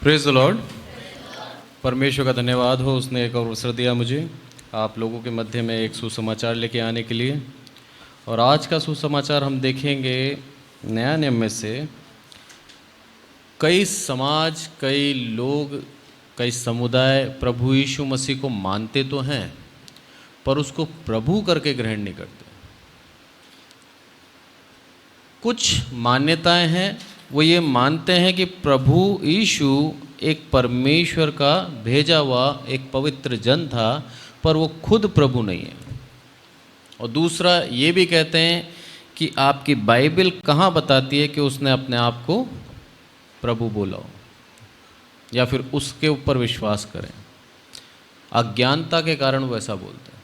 Praise the Lord. परमेश्वर का धन्यवाद हो, उसने एक और अवसर दिया मुझे आप लोगों के मध्य में एक सुसमाचार लेके आने के लिए। और आज का सुसमाचार हम देखेंगे नया नियम में से। कई समाज, कई लोग, कई समुदाय प्रभु यीशु मसीह को मानते तो हैं पर उसको प्रभु करके ग्रहण नहीं करते। कुछ मान्यताएं हैं, वो ये मानते हैं कि प्रभु यीशु एक परमेश्वर का भेजा हुआ एक पवित्र जन था, पर वो खुद प्रभु नहीं है। और दूसरा ये भी कहते हैं कि आपकी बाइबल कहाँ बताती है कि उसने अपने आप को प्रभु बोला हो, या फिर उसके ऊपर विश्वास करें। अज्ञानता के कारण वो ऐसा बोलते हैं।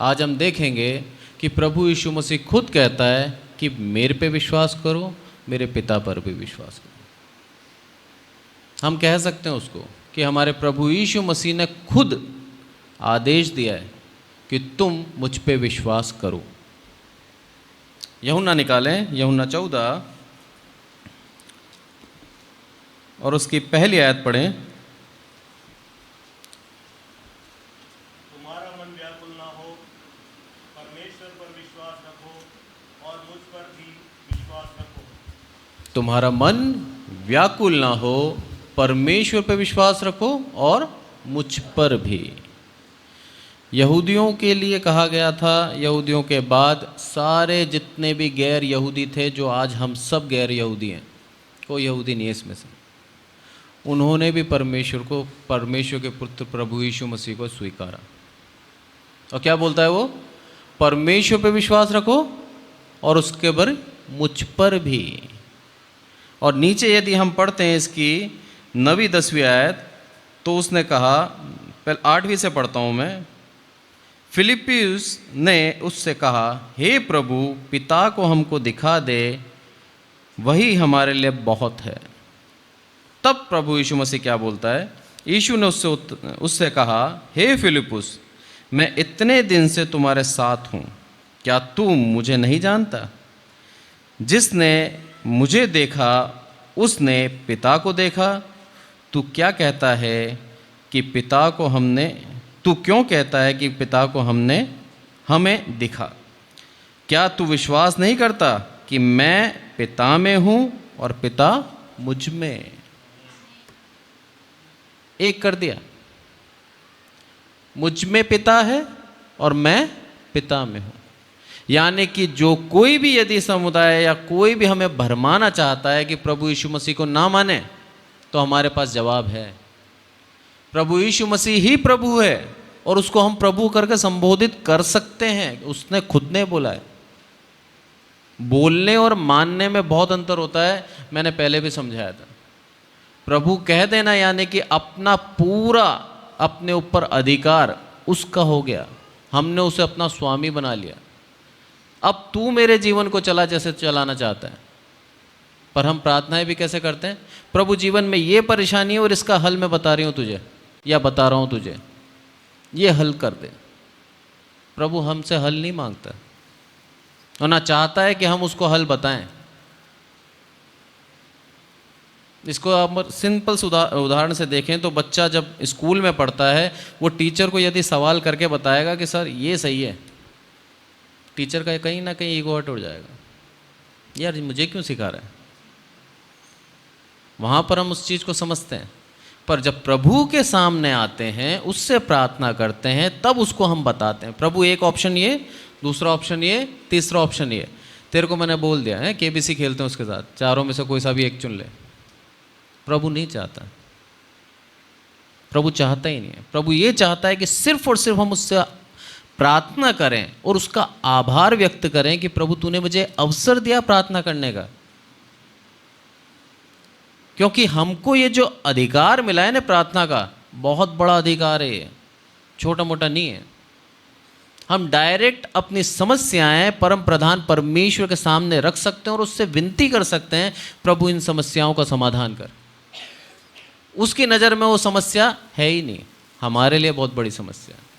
आज हम देखेंगे कि प्रभु यीशु मसीह खुद कहता है कि मेरे पे विश्वास करो, मेरे पिता पर भी विश्वास करो। हम कह सकते हैं उसको कि हमारे प्रभु यीशु मसीह ने खुद आदेश दिया है कि तुम मुझ पे विश्वास करो। यूहन्ना निकालें, यूहन्ना 14 और उसकी पहली आयत पढ़ें। तुम्हारा मन व्याकुल ना हो, परमेश्वर पर विश्वास रखो और मुझ पर भी विश्वास रखो। तुम्हारा मन व्याकुल ना हो, परमेश्वर पर विश्वास रखो और मुझ पर भी। यहूदियों के लिए कहा गया था। यहूदियों के बाद सारे जितने भी गैर यहूदी थे, जो आज हम सब गैर यहूदी हैं, कोई यहूदी नहीं है इसमें से, उन्होंने भी परमेश्वर के पुत्र प्रभु यीशु मसीह को स्वीकारा। और क्या बोलता है वो? परमेश्वर पे विश्वास रखो और उसके पर मुझ पर भी। और नीचे यदि हम पढ़ते हैं इसकी 9-10 आयत, तो उसने कहा, पहले 8वीं से पढ़ता हूँ मैं। फिलिप्पियुस ने उससे कहा, हे प्रभु, पिता को हमको दिखा दे, वही हमारे लिए बहुत है। तब प्रभु यीशु मसीह क्या बोलता है? यीशु ने उससे कहा, हे फिलिप्पुस, मैं इतने दिन से तुम्हारे साथ हूँ, क्या तू मुझे नहीं जानता? जिसने मुझे देखा उसने पिता को देखा। तू क्यों कहता है कि पिता को हमें दिखा? क्या तू विश्वास नहीं करता कि मैं पिता में हूँ और पिता मुझ में? एक कर दिया, मुझ में पिता है और मैं पिता में हूँ। यानी कि जो कोई भी यदि समुदाय या कोई भी हमें भरमाना चाहता है कि प्रभु यीशु मसीह को ना माने, तो हमारे पास जवाब है। प्रभु यीशु मसीह ही प्रभु है और उसको हम प्रभु करके संबोधित कर सकते हैं। उसने खुद ने बोला है। बोलने और मानने में बहुत अंतर होता है, मैंने पहले भी समझाया था। प्रभु कह देना यानी कि अपना पूरा अपने ऊपर अधिकार उसका हो गया, हमने उसे अपना स्वामी बना लिया। अब तू मेरे जीवन को चला जैसे चलाना चाहता है। पर हम प्रार्थनाएं भी कैसे करते हैं? प्रभु, जीवन में ये परेशानी है और इसका हल मैं बता रही हूँ तुझे, या बता रहा हूँ तुझे, ये हल कर दे। प्रभु हमसे हल नहीं मांगता और ना चाहता है कि हम उसको हल बताएं। इसको आप सिंपल उदाहरण से देखें तो बच्चा जब स्कूल में पढ़ता है, वो टीचर को यदि सवाल करके बताएगा कि सर ये सही है, टीचर का कहीं ना कहीं ईगो हर्ट हो जाएगा, यार मुझे क्यों सिखा रहा है। वहाँ पर हम उस चीज़ को समझते हैं। पर जब प्रभु के सामने आते हैं, उससे प्रार्थना करते हैं, तब उसको हम बताते हैं, प्रभु एक ऑप्शन ये, दूसरा ऑप्शन ये, तीसरा ऑप्शन ये। तेरे को मैंने बोल दिया है KBC खेलते हैं उसके साथ, चारों में से कोई सा भी एक चुन ले। प्रभु नहीं चाहता, प्रभु चाहता ही नहीं है। प्रभु ये चाहता है कि सिर्फ और सिर्फ हम उससे प्रार्थना करें और उसका आभार व्यक्त करें कि प्रभु तूने मुझे अवसर दिया प्रार्थना करने का। क्योंकि हमको ये जो अधिकार मिला है ना प्रार्थना का, बहुत बड़ा अधिकार है ये, छोटा मोटा नहीं है। हम डायरेक्ट अपनी समस्याएं परम प्रधान परमेश्वर के सामने रख सकते हैं और उससे विनती कर सकते हैं, प्रभु इन समस्याओं का समाधान कर। उसकी नज़र में वो समस्या है ही नहीं, हमारे लिए बहुत बड़ी समस्या है।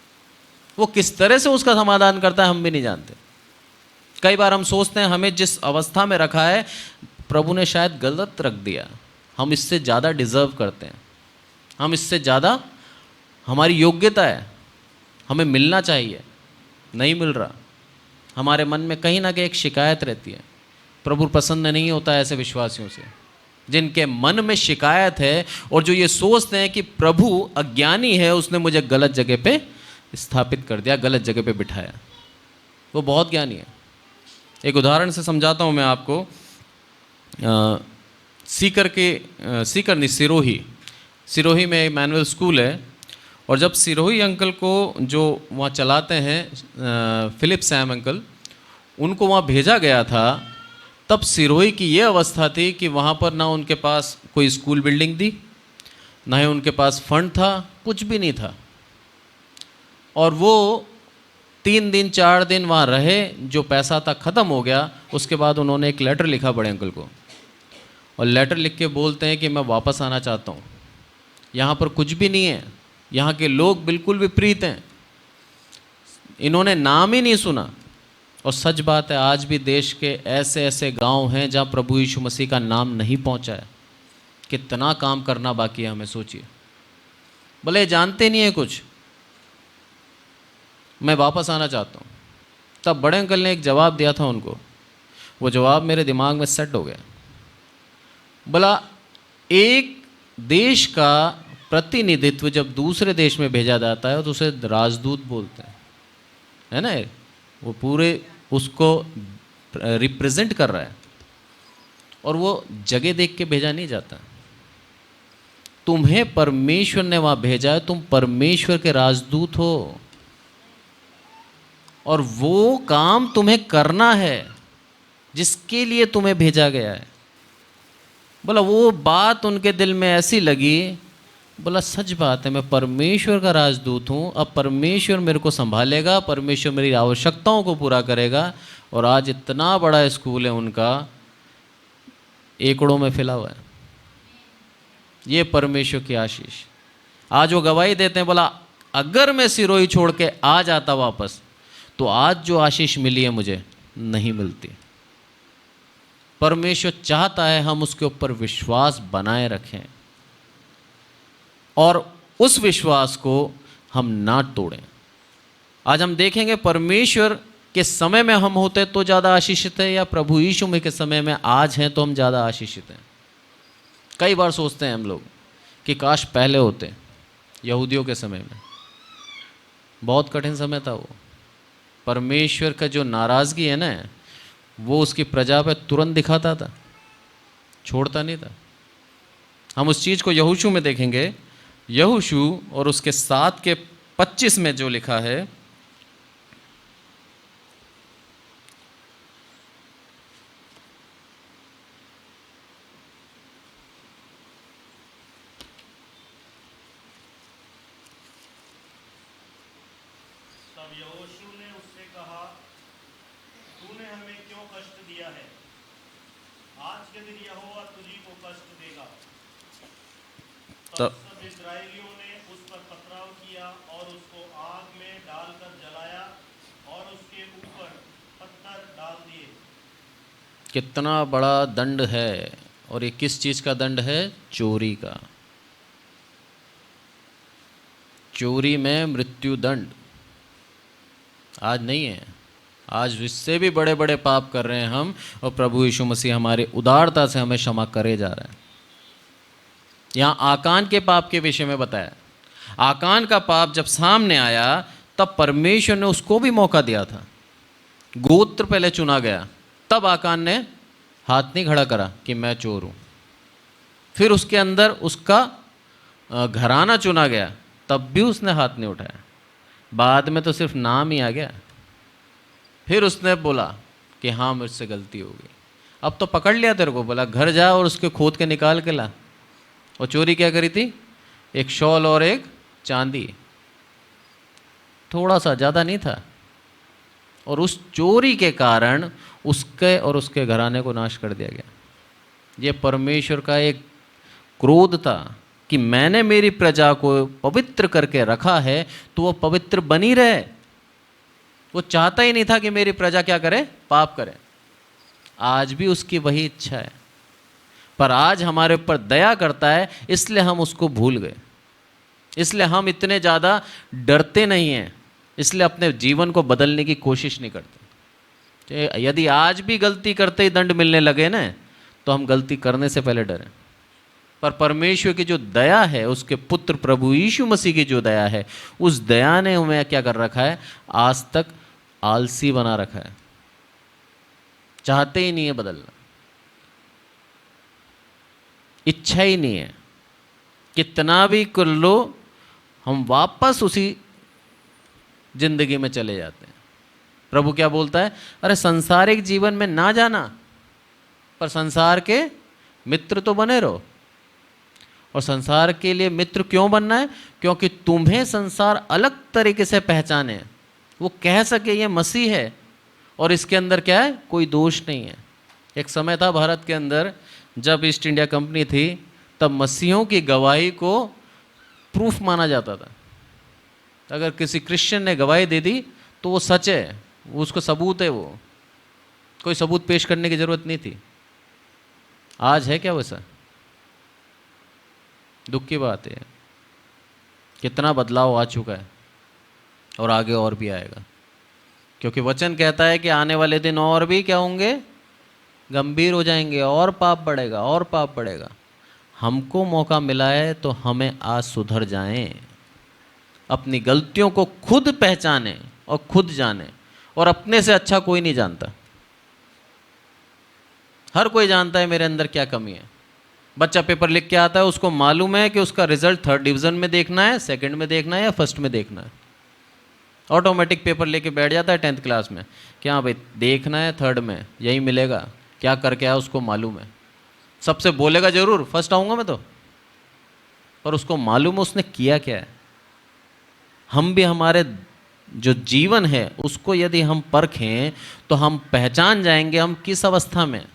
वो किस तरह से उसका समाधान करता है हम भी नहीं जानते। कई बार हम सोचते हैं हमें जिस अवस्था में रखा है प्रभु ने शायद गलत रख दिया, हम इससे ज़्यादा डिज़र्व करते हैं, हम इससे ज़्यादा, हमारी योग्यता है, हमें मिलना चाहिए, नहीं मिल रहा। हमारे मन में कहीं ना कहीं एक शिकायत रहती है। प्रभु प्रसन्न नहीं होता ऐसे विश्वासियों से जिनके मन में शिकायत है और जो ये सोचते हैं कि प्रभु अज्ञानी है, उसने मुझे गलत जगह पे स्थापित कर दिया, गलत जगह पे बिठाया। वो बहुत ज्ञानी है। एक उदाहरण से समझाता हूँ मैं आपको। सिरोही में मैनुअल स्कूल है, और जब सिरोही अंकल को जो वहाँ चलाते हैं फिलिप सैम अंकल, उनको वहाँ भेजा गया था, तब सिरोही की ये अवस्था थी कि वहाँ पर ना उनके पास कोई स्कूल बिल्डिंग थी, ना ही उनके पास फंड था, कुछ भी नहीं था। और वो 3 दिन 4 दिन वहाँ रहे, जो पैसा था ख़त्म हो गया। उसके बाद उन्होंने एक लेटर लिखा बड़े अंकल को, और लेटर लिख के बोलते हैं कि मैं वापस आना चाहता हूँ, यहाँ पर कुछ भी नहीं है, यहाँ के लोग बिल्कुल विपरीत हैं, इन्होंने नाम ही नहीं सुना। और सच बात है, आज भी देश के ऐसे ऐसे गांव हैं जहाँ प्रभु यीशु मसीह का नाम नहीं पहुँचा है। कितना काम करना बाकी है हमें, सोचिए। भले जानते नहीं है कुछ, मैं वापस आना चाहता हूँ। तब बड़े अंकल ने एक जवाब दिया था उनको, वो जवाब मेरे दिमाग में सेट हो गया। बोला, एक देश का प्रतिनिधित्व जब दूसरे देश में भेजा जाता है तो उसे राजदूत बोलते हैं, है ना। वो पूरे उसको रिप्रेजेंट कर रहा है, और वो जगह देख के भेजा नहीं जाता। तुम्हें परमेश्वर ने वहाँ भेजा है, तुम परमेश्वर के राजदूत हो, और वो काम तुम्हें करना है जिसके लिए तुम्हें भेजा गया है। बोला, वो बात उनके दिल में ऐसी लगी, बोला सच बात है, मैं परमेश्वर का राजदूत हूँ, अब परमेश्वर मेरे को संभालेगा, परमेश्वर मेरी आवश्यकताओं को पूरा करेगा। और आज इतना बड़ा स्कूल है उनका, एकड़ों में फैला हुआ है। ये परमेश्वर की आशीष। आज वो गवाही देते हैं, बोला अगर मैं सिरोही छोड़ के आ जाता वापस, तो आज जो आशीष मिली है मुझे नहीं मिलती। परमेश्वर चाहता है हम उसके ऊपर विश्वास बनाए रखें, और उस विश्वास को हम ना तोड़ें। आज हम देखेंगे परमेश्वर के समय में हम होते तो ज़्यादा आशीषित है, या प्रभु यीशु में के समय में आज हैं तो हम ज़्यादा आशीषित हैं। कई बार सोचते हैं हम लोग कि काश पहले होते, यहूदियों के समय में। बहुत कठिन समय था वो। परमेश्वर का जो नाराज़गी है ना, वो उसकी प्रजा पे तुरंत दिखाता था, छोड़ता नहीं था। हम उस चीज़ को यहोशू में देखेंगे। यहोशू और उसके 7 के 25 में जो लिखा है, तब यहोशू ने उससे कहा, तूने हमें क्यों कष्ट दिया है? आज के दिन यहोवा तुझी को कष्ट देगा। तब सब इस्राएलियों ने उस पर पथराव किया और उसको आग में डालकर जलाया और उसके ऊपर पत्थर डाल दिए। कितना बड़ा दंड है। और ये किस चीज़ का दंड है? चोरी का। चोरी में मृत्यु दंड। आज नहीं है, आज इससे भी बड़े बड़े पाप कर रहे हैं हम, और प्रभु यीशु मसीह हमारी उदारता से हमें क्षमा करे जा रहे हैं। यहाँ आकान के पाप के विषय में बताया। आकान का पाप जब सामने आया तब परमेश्वर ने उसको भी मौका दिया था। गोत्र पहले चुना गया, तब आकान ने हाथ नहीं खड़ा करा कि मैं चोर हूँ। फिर उसके अंदर उसका घराना चुना गया, तब भी उसने हाथ नहीं उठाया। बाद में तो सिर्फ नाम ही आ गया। फिर उसने बोला कि हाँ मुझसे गलती हो गई। अब तो पकड़ लिया तेरे को, बोला घर जा और उसके खोद के निकाल के ला। और चोरी क्या करी थी? एक शॉल और एक चांदी, थोड़ा सा, ज़्यादा नहीं था। और उस चोरी के कारण उसके और उसके घराने को नाश कर दिया गया। ये परमेश्वर का एक क्रोध था कि मैंने मेरी प्रजा को पवित्र करके रखा है तो वो पवित्र बनी रहे। वो चाहता ही नहीं था कि मेरी प्रजा क्या करे? पाप करे। आज भी उसकी वही इच्छा है। पर आज हमारे ऊपर दया करता है, इसलिए हम उसको भूल गए, इसलिए हम इतने ज़्यादा डरते नहीं हैं, इसलिए अपने जीवन को बदलने की कोशिश नहीं करते। यदि आज भी गलती करते ही दंड मिलने लगे ना, तो हम गलती करने से पहले डरें। पर परमेश्वर की जो दया है, उसके पुत्र प्रभु यीशु मसीह की जो दया है, उस दया ने हमें क्या कर रखा है, आज तक आलसी बना रखा है, चाहते ही नहीं है बदलना, इच्छा ही नहीं है। कितना भी कर लो, हम वापस उसी जिंदगी में चले जाते हैं। प्रभु क्या बोलता है, अरे संसारिक जीवन में ना जाना, पर संसार के मित्र तो बने रहो। और संसार के लिए मित्र क्यों बनना है? क्योंकि तुम्हें संसार अलग तरीके से पहचाने, वो कह सके ये मसीह है और इसके अंदर क्या है, कोई दोष नहीं है। एक समय था भारत के अंदर, जब ईस्ट इंडिया कंपनी थी, तब मसीहों की गवाही को प्रूफ माना जाता था। अगर किसी क्रिश्चियन ने गवाही दे दी तो वो सच है, उसको सबूत है, वो कोई सबूत पेश करने की ज़रूरत नहीं थी। आज है क्या वैसा? दुख की बात है। कितना बदलाव आ चुका है और आगे और भी आएगा, क्योंकि वचन कहता है कि आने वाले दिन और भी क्या होंगे, गंभीर हो जाएंगे, और पाप बढ़ेगा और पाप बढ़ेगा। हमको मौका मिला है तो हमें आज सुधर जाएं, अपनी गलतियों को खुद पहचानें और खुद जानें। और अपने से अच्छा कोई नहीं जानता, हर कोई जानता है मेरे अंदर क्या कमी है। बच्चा पेपर लिख के आता है, उसको मालूम है कि उसका रिजल्ट 3rd डिवीज़न में देखना है, 2nd में देखना है या 1st में देखना है। ऑटोमेटिक पेपर लेके बैठ जाता है 10th क्लास में, क्या भाई देखना है 3rd में, यही मिलेगा, क्या करके आया उसको मालूम है। सबसे बोलेगा जरूर 1st आऊँगा मैं तो, पर उसको मालूम है उसने किया क्या है। हम भी हमारे जो जीवन है उसको यदि हम परखें तो हम पहचान जाएंगे हम किस अवस्था में,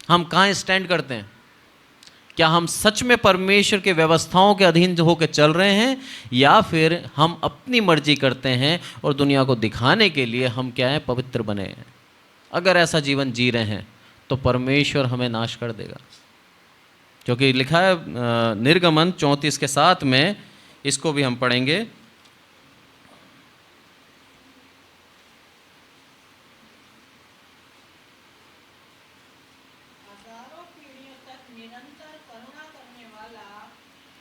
हम कहाँ स्टैंड करते हैं। क्या हम सच में परमेश्वर के व्यवस्थाओं के अधीन होकर चल रहे हैं, या फिर हम अपनी मर्जी करते हैं और दुनिया को दिखाने के लिए हम क्या है, पवित्र बने हैं। अगर ऐसा जीवन जी रहे हैं तो परमेश्वर हमें नाश कर देगा, क्योंकि लिखा है निर्गमन 34 के 7 में, इसको भी हम पढ़ेंगे। हजारों पीढ़ियों तक निरंतर करुणा करने वाला,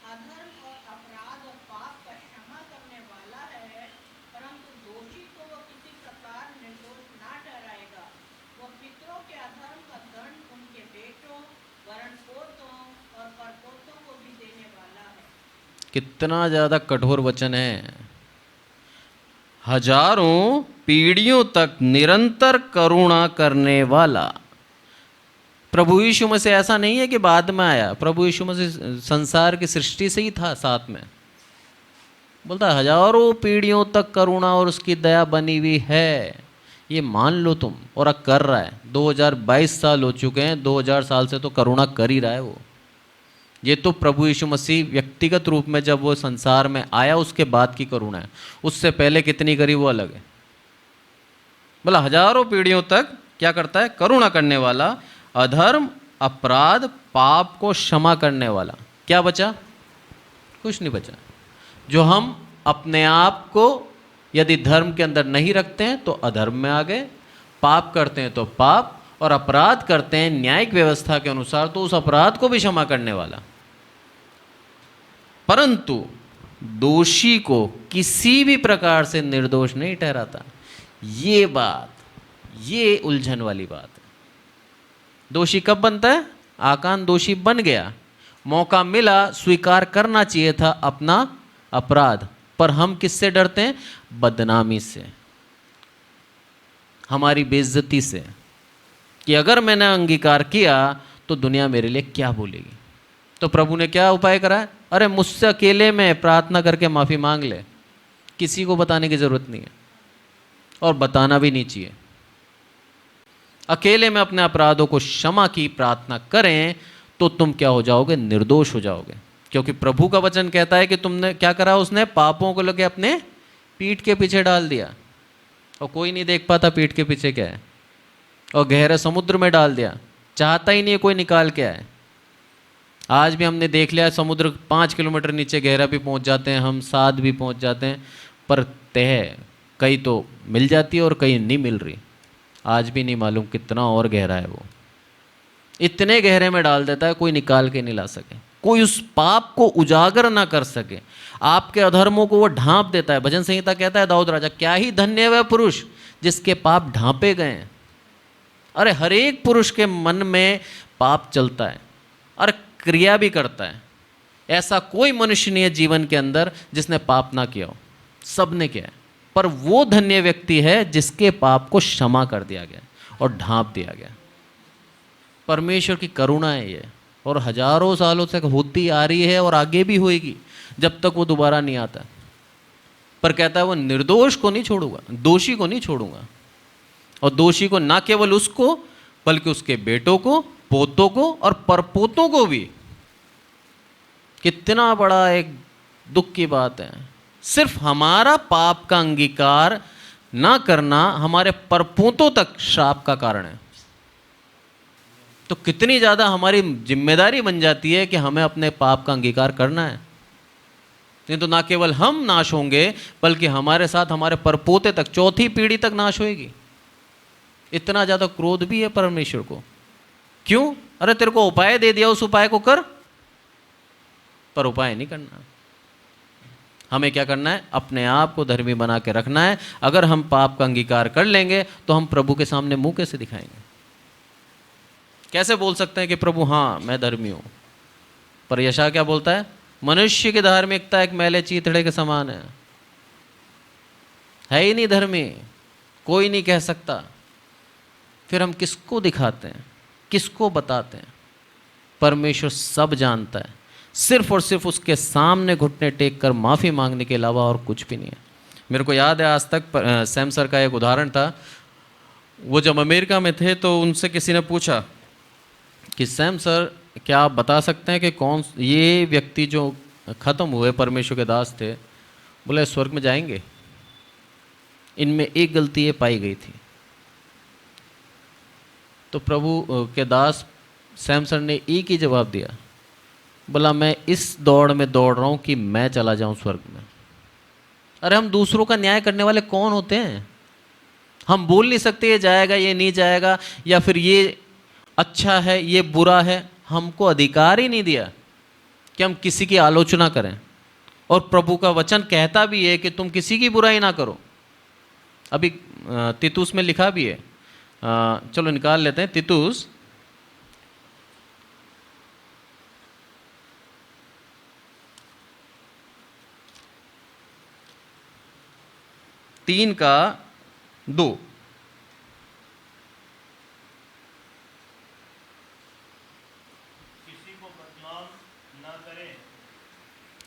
अधर्म और अपराध और पाप का क्षमा करने वाला है, परंतु दोषी को वह किसी प्रकार निर्दोष ना ठहराएगा। वह पितरों के अधर्म का दंड उनके बेटों, वरण पोतों और परपोतों को भी देने वाला है। कितना ज़्यादा कठोर वचन है। हजारों पीढ़ियों तक निरंतर करुणा करने वाला। प्रभु यीशु मसीह ऐसा नहीं है कि बाद में आया, प्रभु यीशु मसीह संसार की सृष्टि से ही था साथ में। बोलता है हजारों पीढ़ियों तक करुणा और उसकी दया बनी हुई है, ये मान लो तुम। और अब कर रहा है, 2022 साल हो चुके हैं, 2000 साल से तो करुणा कर ही रहा है वो। ये तो प्रभु यीशु मसीह व्यक्तिगत रूप में जब वो संसार में आया उसके बाद की करुणा है, उससे पहले कितनी करी वो अलग है। बोला हजारों पीढ़ियों तक क्या करता है, करुणा करने वाला, अधर्म अपराध पाप को क्षमा करने वाला। क्या बचा? कुछ नहीं बचा। जो हम अपने आप को यदि धर्म के अंदर नहीं रखते हैं तो अधर्म में आ गए, पाप करते हैं तो पाप, और अपराध करते हैं न्यायिक व्यवस्था के अनुसार तो उस अपराध को भी क्षमा करने वाला। परंतु दोषी को किसी भी प्रकार से निर्दोष नहीं ठहराता। ये बात, ये उलझन वाली बात है। दोषी कब बनता है? आकान दोषी बन गया, मौका मिला, स्वीकार करना चाहिए था अपना अपराध, पर हम किससे डरते हैं? बदनामी से, हमारी बेइज्जती से, कि अगर मैंने अंगीकार किया तो दुनिया मेरे लिए क्या बोलेगी। तो प्रभु ने क्या उपाय करा है? अरे मुझसे अकेले में प्रार्थना करके माफ़ी मांग ले, किसी को बताने की ज़रूरत नहीं है और बताना भी नहीं चाहिए। अकेले में अपने अपराधों को क्षमा की प्रार्थना करें तो तुम क्या हो जाओगे? निर्दोष हो जाओगे। क्योंकि प्रभु का वचन कहता है कि तुमने क्या करा, उसने पापों को लेके अपने पीठ के पीछे डाल दिया और कोई नहीं देख पाता पीठ के पीछे क्या है, और गहरे समुद्र में डाल दिया, चाहता ही नहीं है कोई निकाल के आए। आज भी हमने देख लिया, समुद्र 5 किलोमीटर नीचे गहरा भी पहुंच जाते हैं हम, 7 भी पहुंच जाते हैं, पर तह कई तो मिल जाती है और कई नहीं मिल रही। आज भी नहीं मालूम कितना और गहरा है वो। इतने गहरे में डाल देता है, कोई निकाल के नहीं ला सके, कोई उस पाप को उजागर ना कर सके। आपके अधर्मों को वो ढांप देता है। भजन संहिता कहता है दाऊद राजा, क्या ही धन्य है वह पुरुष जिसके पाप ढांपे गए हैं। अरे हर एक पुरुष के मन में पाप चलता है और क्रिया भी करता है। ऐसा कोई मनुष्य नहीं है जीवन के अंदर जिसने पाप ना किया हो, सब ने किया है। पर वो धन्य व्यक्ति है जिसके पाप को क्षमा कर दिया गया और ढांप दिया गया। परमेश्वर की करुणा है ये, और हजारों सालों तक होती आ रही है और आगे भी होएगी जब तक वो दोबारा नहीं आता। पर कहता है वो निर्दोष को नहीं छोड़ूंगा, दोषी को नहीं छोड़ूंगा। और दोषी को ना केवल उसको बल्कि उसके बेटों को, पोतों को और परपोतों को भी। कितना बड़ा एक दुख की बात है। सिर्फ हमारा पाप का अंगीकार ना करना हमारे परपोतों तक श्राप का कारण है। तो कितनी ज़्यादा हमारी जिम्मेदारी बन जाती है कि हमें अपने पाप का अंगीकार करना है। नहीं तो ना केवल हम नाश होंगे बल्कि हमारे साथ हमारे परपोते तक, चौथी पीढ़ी तक नाश होएगी। इतना ज़्यादा क्रोध भी है परमेश्वर को। क्यों? अरे तेरे को उपाय दे दिया, उस उपाय को कर, पर उपाय नहीं करना। हमें क्या करना है? अपने आप को धर्मी बना के रखना है। अगर हम पाप का अंगीकार कर लेंगे तो हम प्रभु के सामने मुंह कैसे दिखाएंगे? कैसे बोल सकते हैं कि प्रभु हाँ मैं धर्मी हूं? पर यशायाह क्या बोलता है? मनुष्य की धार्मिकता एक मैले चीथड़े के समान है ही नहीं धर्मी, कोई नहीं कह सकता। फिर हम किसको दिखाते हैं, किसको बताते हैं? परमेश्वर सब जानता है, सिर्फ और सिर्फ उसके सामने घुटने टेक कर माफ़ी मांगने के अलावा और कुछ भी नहीं है। मेरे को याद है आज तक सैम सर का एक उदाहरण था। वो जब अमेरिका में थे तो उनसे किसी ने पूछा कि सैम सर क्या आप बता सकते हैं कि कौन ये व्यक्ति जो ख़त्म हुए परमेश्वर के दास थे, बोले स्वर्ग में जाएंगे? इनमें एक गलती ये पाई गई थी। तो प्रभु के दास सैम सर ने एक ही जवाब दिया, बोला मैं इस दौड़ में दौड़ रहा हूँ कि मैं चला जाऊँ स्वर्ग में। अरे हम दूसरों का न्याय करने वाले कौन होते हैं? हम बोल नहीं सकते ये जाएगा ये नहीं जाएगा, या फिर ये अच्छा है ये बुरा है। हमको अधिकार ही नहीं दिया कि हम किसी की आलोचना करें। और प्रभु का वचन कहता भी है कि तुम किसी की बुराई ना करो। अभी तीतुस में लिखा भी है, चलो निकाल लेते हैं तीतुस 3:2।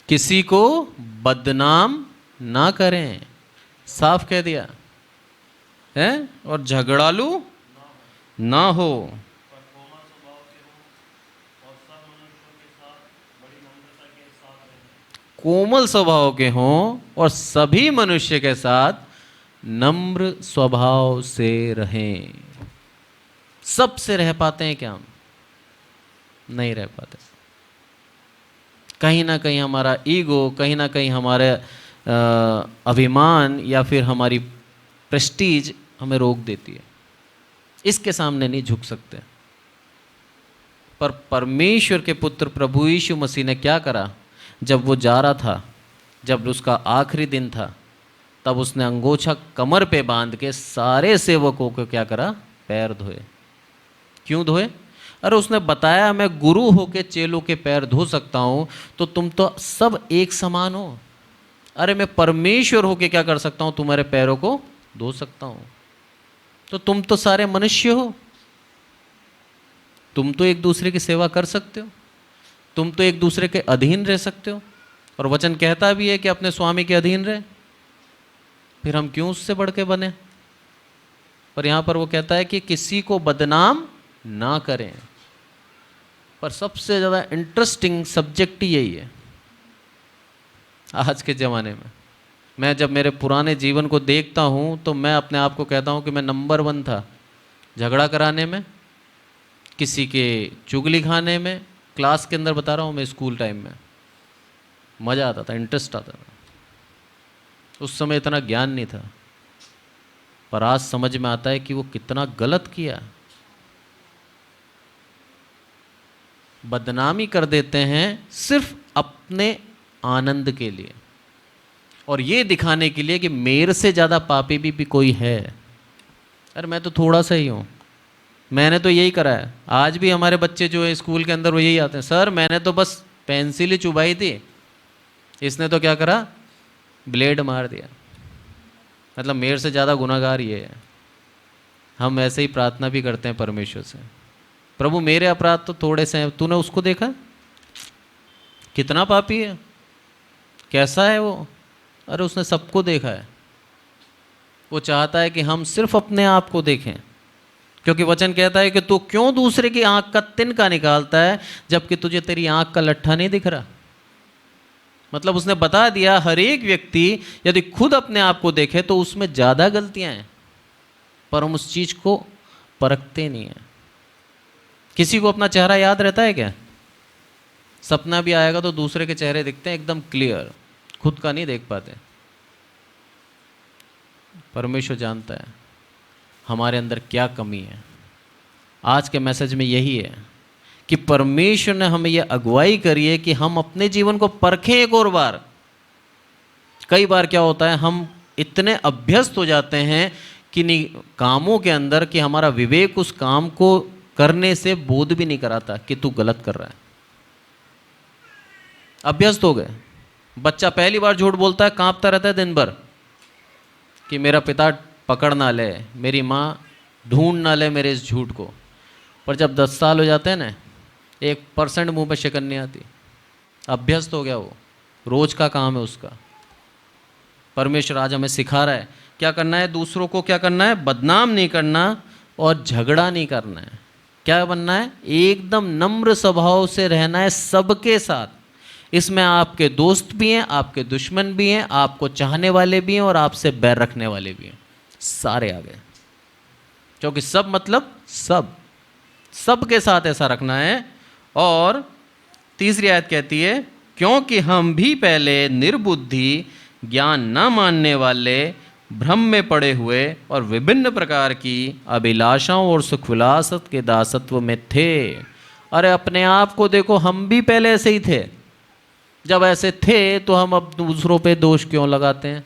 किसी को बदनाम ना करें, साफ कह दिया है। और झगड़ालू ना हो, कोमल स्वभाव के हों और सभी मनुष्य के साथ नम्र स्वभाव से रहें। सबसे रह पाते हैं क्या हम? नहीं रह पाते। कहीं ना कहीं हमारा ईगो, कहीं ना कहीं हमारे अभिमान या फिर हमारी प्रेस्टीज हमें रोक देती है। इसके सामने नहीं झुक सकते। पर परमेश्वर के पुत्र प्रभु यीशु मसीह ने क्या करा? जब वो जा रहा था, जब उसका आखिरी दिन था, तब उसने अंगोछा कमर पे बांध के सारे सेवकों को क्या करा? पैर धोए। क्यों धोए? अरे उसने बताया मैं गुरु होके चेलों के पैर धो सकता हूँ, तो तुम तो सब एक समान हो। अरे मैं परमेश्वर होके क्या कर सकता हूँ? तुम्हारे पैरों को धो सकता हूँ। तो तुम तो सारे मनुष्य हो, तुम तो एक दूसरे की सेवा कर सकते हो, तुम तो एक दूसरे के अधीन रह सकते हो। और वचन कहता भी है कि अपने स्वामी के अधीन रहे। फिर हम क्यों उससे बढ़ के बने? पर यहाँ पर वो कहता है कि किसी को बदनाम ना करें। पर सबसे ज़्यादा इंटरेस्टिंग सब्जेक्ट ही यही है आज के ज़माने में। मैं जब मेरे पुराने जीवन को देखता हूँ तो मैं अपने आप को कहता हूँ कि मैं नंबर 1 था झगड़ा कराने में, किसी के चुगली खाने में, क्लास के अंदर बता रहा हूँ मैं, स्कूल टाइम में मज़ा आता था, इंटरेस्ट आता था। उस समय इतना ज्ञान नहीं था, पर आज समझ में आता है कि वो कितना गलत किया। बदनामी कर देते हैं सिर्फ अपने आनंद के लिए और ये दिखाने के लिए कि मेरे से ज़्यादा पापी भी कोई है। अरे मैं तो थोड़ा सा ही हूँ, मैंने तो यही करा है। आज भी हमारे बच्चे जो है स्कूल के अंदर वो यही आते हैं, सर मैंने तो बस पेंसिल ही चुभाई थी, इसने तो क्या करा, ब्लेड मार दिया। मतलब मेरे से ज़्यादा गुनाहगार ये है। हम ऐसे ही प्रार्थना भी करते हैं परमेश्वर से, प्रभु मेरे अपराध तो थोड़े से हैं, तूने उसको देखा कितना पापी है, कैसा है वो। अरे उसने सबको देखा है। वो चाहता है कि हम सिर्फ अपने आप को देखें, क्योंकि वचन कहता है कि तू क्यों दूसरे की आंख का तिनका निकालता है जबकि तुझे तेरी आंख का लट्ठा नहीं दिख रहा। मतलब उसने बता दिया हर एक व्यक्ति यदि खुद अपने आप को देखे तो उसमें ज़्यादा गलतियां हैं, पर हम उस चीज़ को परखते नहीं हैं। किसी को अपना चेहरा याद रहता है क्या? सपना भी आएगा तो दूसरे के चेहरे दिखते हैं एकदम क्लियर, खुद का नहीं देख पाते। परमेश्वर जानता है हमारे अंदर क्या कमी है। आज के मैसेज में यही है कि परमेश्वर ने हमें यह अगुवाई करी है कि हम अपने जीवन को परखें एक और बार। कई बार क्या होता है, हम इतने अभ्यस्त हो जाते हैं कि कामों के अंदर कि हमारा विवेक उस काम को करने से बोध भी नहीं कराता कि तू गलत कर रहा है। अभ्यस्त हो गए। बच्चा पहली बार झूठ बोलता है, कांपता रहता है दिन भर कि मेरा पिता पकड़ ना ले, मेरी माँ ढूंढ ना ले मेरे इस झूठ को। पर जब 10 साल हो जाते हैं ना, 1% मुंह पे शिकन नहीं आती। अभ्यस्त हो गया वो, रोज का काम है उसका। परमेश्वर आज हमें सिखा रहा है क्या करना है, दूसरों को क्या करना है, बदनाम नहीं करना और झगड़ा नहीं करना है। क्या बनना है, एकदम नम्र स्वभाव से रहना है सबके साथ। इसमें आपके दोस्त भी हैं, आपके दुश्मन भी हैं, आपको चाहने वाले भी हैं और आपसे बैर रखने वाले भी हैं, सारे आ गए। क्योंकि सब मतलब सबके साथ ऐसा रखना है। और तीसरी आयत कहती है, क्योंकि हम भी पहले निर्बुद्धि, ज्ञान न मानने वाले, भ्रम में पड़े हुए और विभिन्न प्रकार की अभिलाषाओं और सुखविलासत के दासत्व में थे। अरे अपने आप को देखो, हम भी पहले ऐसे ही थे। जब ऐसे थे तो हम अब दूसरों पे दोष क्यों लगाते हैं?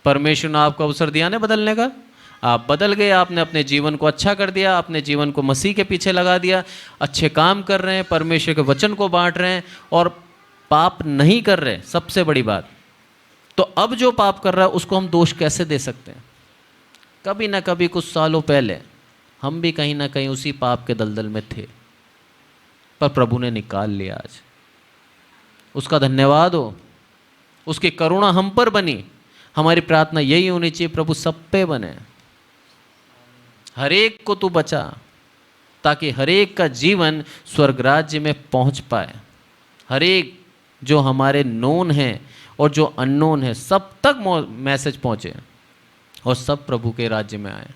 परमेश्वर ने आपको अवसर दिया ना बदलने का, आप बदल गए, आपने अपने जीवन को अच्छा कर दिया, अपने जीवन को मसीह के पीछे लगा दिया, अच्छे काम कर रहे हैं, परमेश्वर के वचन को बांट रहे हैं और पाप नहीं कर रहे। सबसे बड़ी बात तो अब जो पाप कर रहा है उसको हम दोष कैसे दे सकते हैं? कभी ना कभी कुछ सालों पहले हम भी कहीं ना कहीं उसी पाप के दलदल में थे, पर प्रभु ने निकाल लिया। आज उसका धन्यवाद हो, उसकी करुणा हम पर बनी। हमारी प्रार्थना यही होनी चाहिए, प्रभु सब पे बने, हर एक को तू बचा, ताकि हर एक का जीवन स्वर्ग राज्य में पहुंच पाए। हर एक जो हमारे नोन हैं और जो अननोन है, सब तक मैसेज पहुंचे और सब प्रभु के राज्य में आए।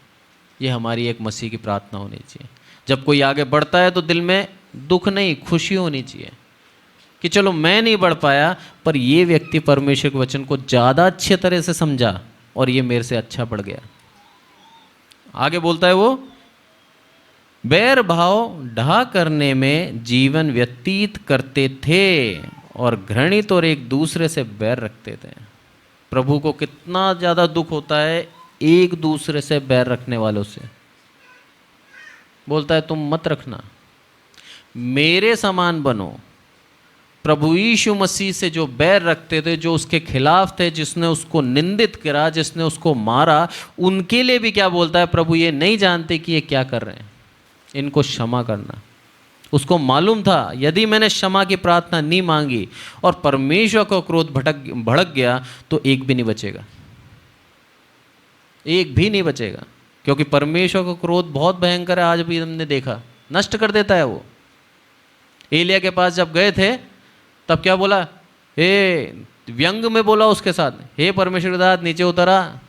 ये हमारी एक मसीह की प्रार्थना होनी चाहिए। जब कोई आगे बढ़ता है तो दिल में दुख नहीं, खुशी होनी चाहिए कि चलो मैं नहीं बढ़ पाया, पर ये व्यक्ति परमेश्वर के वचन को ज़्यादा अच्छे तरह से समझा और ये मेरे से अच्छा बढ़ गया। आगे बोलता है वो, बैर भाव ढा करने में जीवन व्यतीत करते थे और घृणित और एक दूसरे से बैर रखते थे। प्रभु को कितना ज़्यादा दुख होता है एक दूसरे से बैर रखने वालों से। बोलता है तुम मत रखना, मेरे समान बनो। प्रभु यीशु मसीह से जो बैर रखते थे, जो उसके खिलाफ थे, जिसने उसको निंदित करा, जिसने उसको मारा, उनके लिए भी क्या बोलता है प्रभु, ये नहीं जानते कि ये क्या कर रहे हैं, इनको क्षमा करना। उसको मालूम था यदि मैंने क्षमा की प्रार्थना नहीं मांगी और परमेश्वर का क्रोध भड़क गया तो एक भी नहीं बचेगा, एक भी नहीं बचेगा। क्योंकि परमेश्वर का क्रोध बहुत भयंकर है, आज भी हमने देखा, नष्ट कर देता है वो। एलिया के पास जब गए थे तब क्या बोला, हे व्यंग में बोला उसके साथ, हे परमेश्वर के दास नीचे उतरा।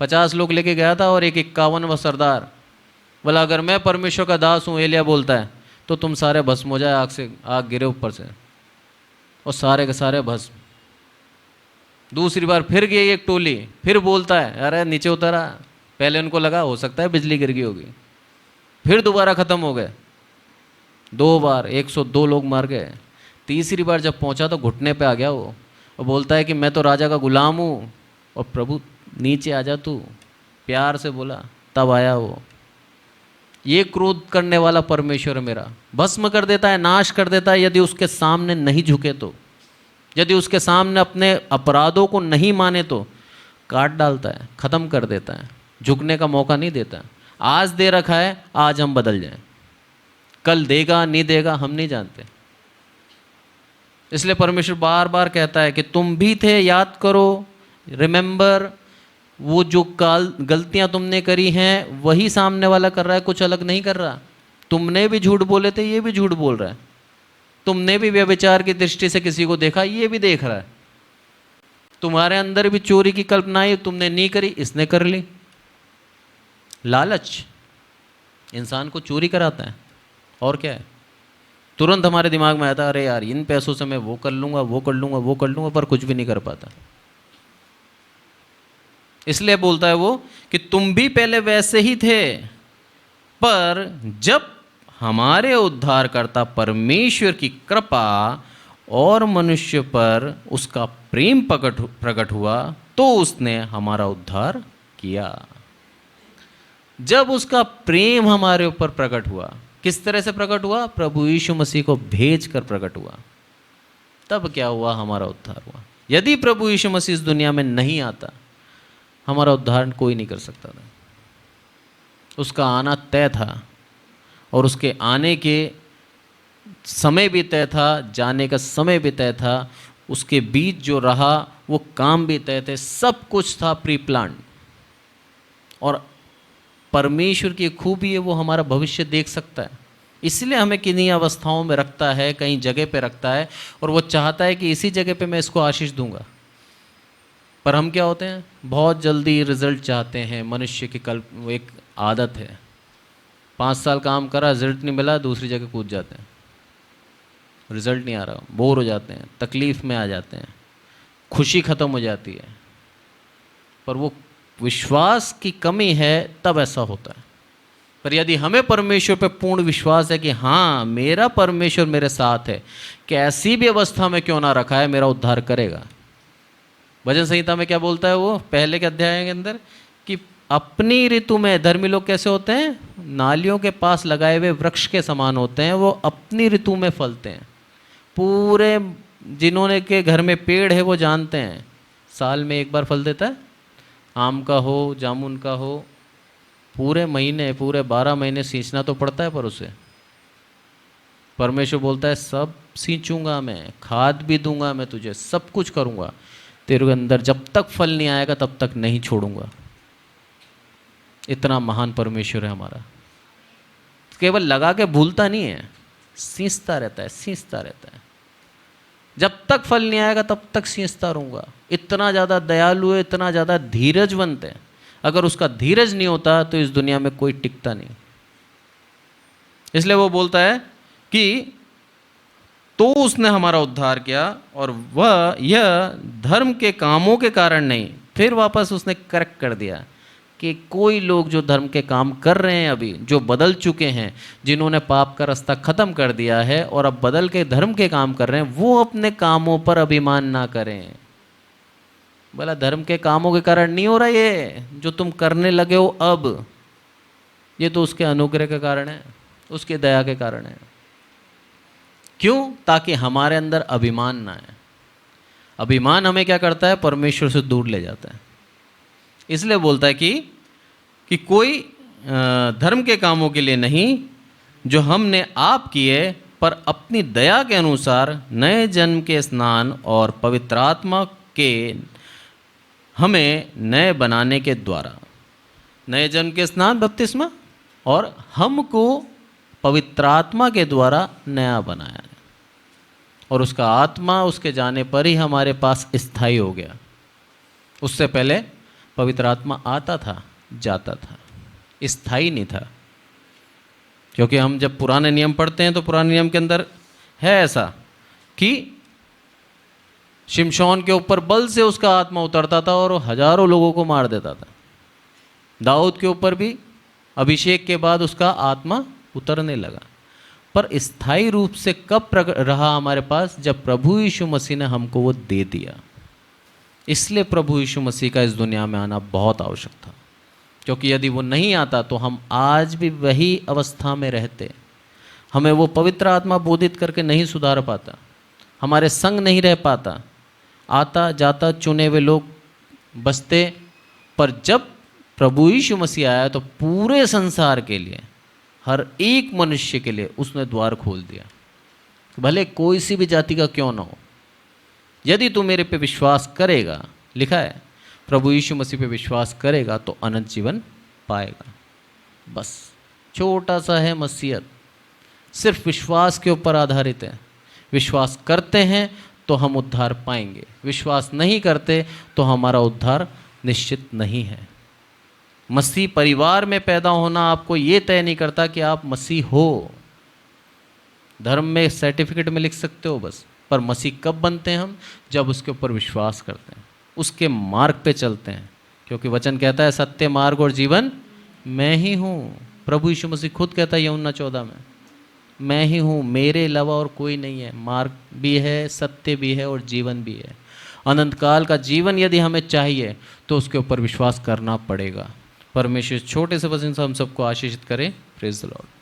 50 लोग लेके गया था और एक 51वां सरदार बोला, अगर मैं परमेश्वर का दास हूँ, एलिया बोलता है, तो तुम सारे भस्म हो जाए, आग से आग गिरे ऊपर से और सारे के सारे भस्म। दूसरी बार फिर गई एक टोली, फिर बोलता है अरे नीचे उतरा, पहले उनको लगा हो सकता है बिजली गिर गई होगी, फिर दोबारा ख़त्म हो गए। 2 बार 102 लोग मार गए। तीसरी बार जब पहुंचा तो घुटने पे आ गया वो, और बोलता है कि मैं तो राजा का गुलाम हूँ और प्रभु नीचे आ जा तू, प्यार से बोला, तब आया वो। ये क्रोध करने वाला परमेश्वर मेरा भस्म कर देता है, नाश कर देता है यदि उसके सामने नहीं झुके तो, यदि उसके सामने अपने अपराधों को नहीं माने तो काट डालता है, ख़त्म कर देता है, झुकने का मौका नहीं देता। आज दे रखा है, आज हम बदल जाएं, कल देगा नहीं देगा हम नहीं जानते। इसलिए परमेश्वर बार बार कहता है कि तुम भी थे, याद करो, रिमेंबर, वो जो गलतियां तुमने करी हैं वही सामने वाला कर रहा है, कुछ अलग नहीं कर रहा। तुमने भी झूठ बोले थे, ये भी झूठ बोल रहा है। तुमने भी व्यभिचार की दृष्टि से किसी को देखा, ये भी देख रहा है। तुम्हारे अंदर भी चोरी की कल्पना आई, तुमने नहीं करी, इसने कर ली। लालच इंसान को चोरी कराता है, और क्या है। तुरंत हमारे दिमाग में आता है अरे यार इन पैसों से मैं वो कर लूँगा, वो कर लूँगा, वो कर लूँगा, पर कुछ भी नहीं कर पाता। इसलिए बोलता है वो कि तुम भी पहले वैसे ही थे, पर जब हमारे उद्धारकर्ता परमेश्वर की कृपा और मनुष्य पर उसका प्रेम प्रकट हुआ तो उसने हमारा उद्धार किया। जब उसका प्रेम हमारे ऊपर प्रकट हुआ, किस तरह से प्रकट हुआ? प्रभु यीशु मसीह को भेज कर प्रकट हुआ। तब क्या हुआ? हमारा उद्धार हुआ। यदि प्रभु यीशु मसीह इस दुनिया में नहीं आता, हमारा उद्धार कोई नहीं कर सकता था। उसका आना तय था और उसके आने के समय भी तय था, जाने का समय भी तय था, उसके बीच जो रहा वो काम भी तय थे, सब कुछ था प्री प्लान। और परमेश्वर की खूबी है वो हमारा भविष्य देख सकता है, इसलिए हमें किन्हीं अवस्थाओं में रखता है, कहीं जगह पे रखता है, और वो चाहता है कि इसी जगह पे मैं इसको आशीष दूंगा। पर हम क्या होते हैं, बहुत जल्दी रिजल्ट चाहते हैं। मनुष्य की एक आदत है, 5 साल काम करा, रिजल्ट नहीं मिला, दूसरी जगह कूद जाते हैं, रिजल्ट नहीं आ रहा, बोर हो जाते हैं, तकलीफ़ में आ जाते हैं, खुशी ख़त्म हो जाती है। पर वो विश्वास की कमी है, तब ऐसा होता है। पर यदि हमें परमेश्वर पे पूर्ण विश्वास है कि हाँ मेरा परमेश्वर मेरे साथ है, कैसी भी अवस्था में क्यों ना रखा है, मेरा उद्धार करेगा। भजन संहिता में क्या बोलता है वो पहले के अध्याय के अंदर, कि अपनी ऋतु में धर्मी लोग कैसे होते हैं, नालियों के पास लगाए हुए वृक्ष के समान होते हैं, वो अपनी ऋतु में फलते हैं। पूरे जिन्होंने के घर में पेड़ है वो जानते हैं साल में एक बार फल देता है, आम का हो, जामुन का हो, पूरे महीने, पूरे 12 महीने सींचना तो पड़ता है, पर उसे परमेश्वर बोलता है सब सींचूंगा मैं, खाद भी दूंगा मैं तुझे, सब कुछ करूंगा, तेरे अंदर जब तक फल नहीं आएगा तब तक नहीं छोड़ूंगा। इतना महान परमेश्वर है हमारा। केवल लगा के भूलता नहीं है, सींचता रहता है, सींचता रहता है। जब तक फल नहीं आएगा तब तक सींचता रहूँगा। इतना ज़्यादा दयालु है, इतना ज़्यादा धीरजवंत है। अगर उसका धीरज नहीं होता तो इस दुनिया में कोई टिकता नहीं। इसलिए वो बोलता है कि तो उसने हमारा उद्धार किया, और वह यह धर्म के कामों के कारण नहीं। फिर वापस उसने करेक्ट कर दिया कि कोई लोग जो धर्म के काम कर रहे हैं, अभी जो बदल चुके हैं, जिन्होंने पाप का रास्ता ख़त्म कर दिया है और अब बदल के धर्म के काम कर रहे हैं, वो अपने कामों पर अभिमान ना करें। बोला धर्म के कामों के कारण नहीं हो रहा ये जो तुम करने लगे हो अब, ये तो उसके अनुग्रह के कारण है, उसकी दया के कारण है। क्यों? ताकि हमारे अंदर अभिमान ना आए। अभिमान हमें क्या करता है, परमेश्वर से दूर ले जाता है। इसलिए बोलता है कि कोई धर्म के कामों के लिए नहीं जो हमने आप किए, पर अपनी दया के अनुसार नए जन्म के स्नान और पवित्र आत्मा के हमें नए बनाने के द्वारा। नए जन्म के स्नान, बपतिस्मा, और हमको पवित्र आत्मा के द्वारा नया बनाया, और उसका आत्मा उसके जाने पर ही हमारे पास स्थायी हो गया। उससे पहले पवित्र आत्मा आता था, जाता था, स्थायी नहीं था। क्योंकि हम जब पुराने नियम पढ़ते हैं तो पुराने नियम के अंदर है ऐसा कि शिमशोन के ऊपर बल से उसका आत्मा उतरता था और वो हजारों लोगों को मार देता था। दाऊद के ऊपर भी अभिषेक के बाद उसका आत्मा उतरने लगा। पर स्थायी रूप से कब रहा हमारे पास? जब प्रभु यीशु मसीह ने हमको वो दे दिया। इसलिए प्रभु यीशु मसीह का इस दुनिया में आना बहुत आवश्यक था, क्योंकि यदि वो नहीं आता तो हम आज भी वही अवस्था में रहते। हमें वो पवित्र आत्मा बोधित करके नहीं सुधार पाता, हमारे संग नहीं रह पाता, आता जाता चुने हुए लोग बसते। पर जब प्रभु यीशु मसीह आया तो पूरे संसार के लिए, हर एक मनुष्य के लिए उसने द्वार खोल दिया, भले कोई सी भी जाति का क्यों ना हो। यदि तू मेरे पे विश्वास करेगा, लिखा है प्रभु यीशु मसीह पे विश्वास करेगा तो अनंत जीवन पाएगा। बस छोटा सा है मसीहत, सिर्फ विश्वास के ऊपर आधारित है। विश्वास करते हैं तो हम उद्धार पाएंगे, विश्वास नहीं करते तो हमारा उद्धार निश्चित नहीं है। मसीह परिवार में पैदा होना आपको ये तय नहीं करता कि आप मसीह हो। धर्म में सर्टिफिकेट में लिख सकते हो बस, पर मसीह कब बनते हैं हम? जब उसके ऊपर विश्वास करते हैं, उसके मार्ग पे चलते हैं। क्योंकि वचन कहता है सत्य, मार्ग और जीवन मैं ही हूँ। प्रभु यीशु मसीह खुद कहता है यूहन्ना 14 में, मैं ही हूँ, मेरे अलावा और कोई नहीं है। मार्ग भी है, सत्य भी है और जीवन भी है। अनंत काल का जीवन यदि हमें चाहिए तो उसके ऊपर विश्वास करना पड़ेगा। परमेश्वर छोटे से वचन से हम सबको आशीषित करे। Praise the Lord.